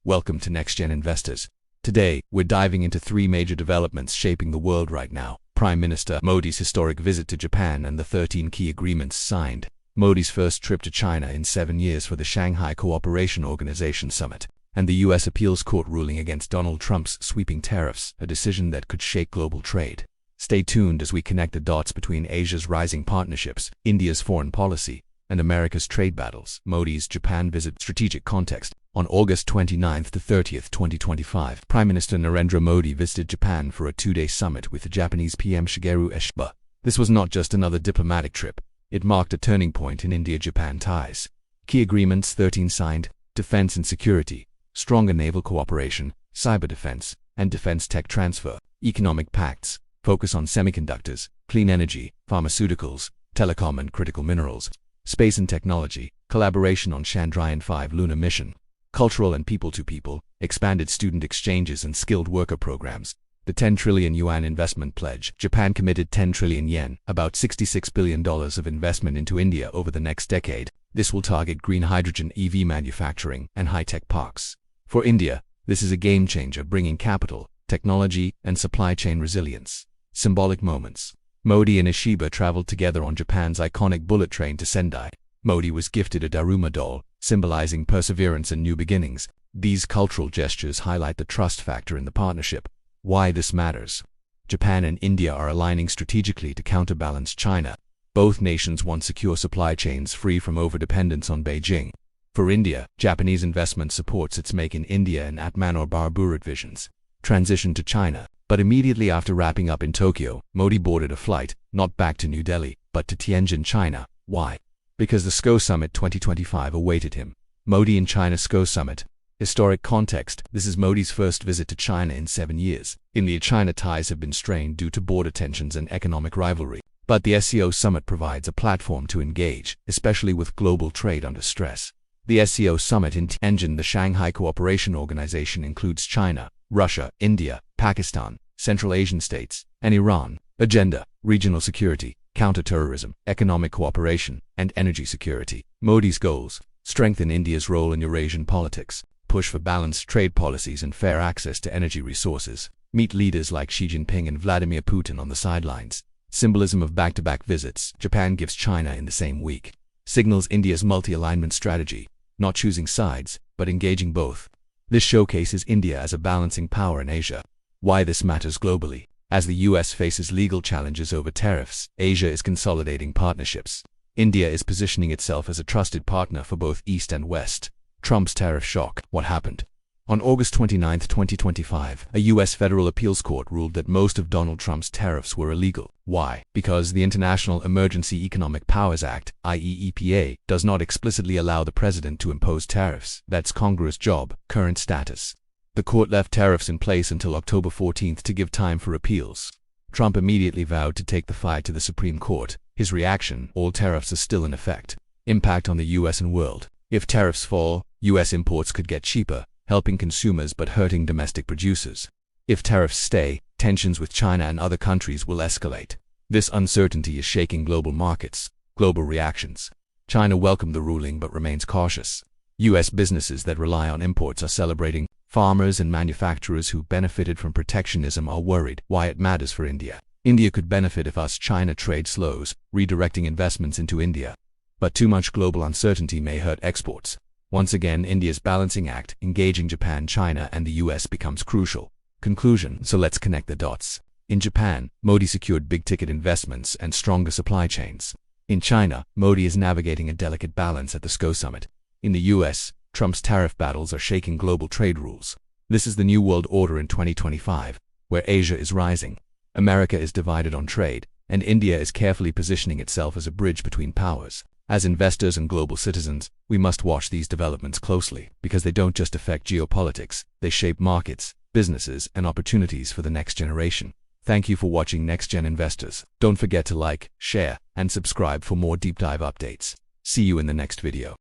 Welcome to NextGen Investors. Today, we're diving into three major developments shaping the world right now. Prime Minister Modi's historic visit to Japan and the 13 key agreements signed. Modi's first trip to China in 7 years for the Shanghai Cooperation Organization Summit. And the U.S. Appeals Court ruling against Donald Trump's sweeping tariffs, a decision that could shake global trade. Stay tuned as we connect the dots between Asia's rising partnerships, India's foreign policy, and America's trade battles. Modi's Japan visit strategic context. On August 29th to 30th, 2025, Prime Minister Narendra Modi visited Japan for a 2-day summit with the Japanese PM Shigeru Ishiba. This was not just another diplomatic trip. It marked a turning point in India-Japan ties. Key agreements 13 signed: defense and security, stronger naval cooperation, cyber defense, and defense tech transfer. Economic pacts focus on semiconductors, clean energy, pharmaceuticals, telecom and critical minerals. Space and technology, collaboration on Chandrayaan-5 lunar mission. Cultural and people-to-people, expanded student exchanges and skilled worker programs. The 10 trillion yuan investment pledge. Japan committed 10 trillion yen, about $66 billion of investment into India over the next decade. This will target green hydrogen EV manufacturing and high-tech parks. For India, this is a game-changer, bringing capital, technology, and supply chain resilience. Symbolic moments. Modi and Ishiba traveled together on Japan's iconic bullet train to Sendai. Modi was gifted a Daruma doll, symbolizing perseverance and new beginnings. These cultural gestures highlight the trust factor in the partnership. Why this matters. Japan and India are aligning strategically to counterbalance China. Both nations want secure supply chains free from overdependence on Beijing. For India, Japanese investment supports its Make in India and Atmanirbhar Bharat visions. Transition to China. But immediately after wrapping up in Tokyo, Modi boarded a flight, not back to New Delhi, but to Tianjin, China. Why? Because the SCO Summit 2025 awaited him. Modi and China SCO Summit. Historic context. This is Modi's first visit to China in 7 years. India-China ties have been strained due to border tensions and economic rivalry. But the SCO Summit provides a platform to engage, especially with global trade under stress. The SCO Summit in Tianjin, the Shanghai Cooperation Organization, includes China, Russia, India, Pakistan, Central Asian states, and Iran. Agenda: regional security, counter-terrorism, economic cooperation, and energy security. Modi's goals: strengthen India's role in Eurasian politics, push for balanced trade policies and fair access to energy resources, meet leaders like Xi Jinping and Vladimir Putin on the sidelines. Symbolism of back-to-back visits. Japan gives China in the same week. Signals India's multi-alignment strategy, not choosing sides, but engaging both. This showcases India as a balancing power in Asia. Why this matters globally. As the US faces legal challenges over tariffs, Asia is consolidating partnerships. India is positioning itself as a trusted partner for both East and West. Trump's tariff shock. What happened? On August 29, 2025, a U.S. federal appeals court ruled that most of Donald Trump's tariffs were illegal. Why? Because the International Emergency Economic Powers Act, i.e. EPA, does not explicitly allow the president to impose tariffs. That's Congress' job. Current status. The court left tariffs in place until October 14th to give time for appeals. Trump immediately vowed to take the fight to the Supreme Court. His reaction: all tariffs are still in effect. Impact on the U.S. and world. If tariffs fall, U.S. imports could get cheaper, helping consumers but hurting domestic producers. If tariffs stay, tensions with China and other countries will escalate. This uncertainty is shaking global markets. Global reactions. China welcomed the ruling but remains cautious. U.S. businesses that rely on imports are celebrating. Farmers and manufacturers who benefited from protectionism are worried. Why it matters for India. India could benefit if US-China trade slows, redirecting investments into India. But too much global uncertainty may hurt exports. Once again, India's balancing act, engaging Japan, China, and the US, becomes crucial. Conclusion. So let's connect the dots. In Japan, Modi secured big-ticket investments and stronger supply chains. In China, Modi is navigating a delicate balance at the SCO Summit. In the US, Trump's tariff battles are shaking global trade rules. This is the new world order in 2025, where Asia is rising, America is divided on trade, and India is carefully positioning itself as a bridge between powers. As investors and global citizens, we must watch these developments closely, because they don't just affect geopolitics, they shape markets, businesses, and opportunities for the next generation. Thank you for watching NextGen Investors. Don't forget to like, share, and subscribe for more deep dive updates. See you in the next video.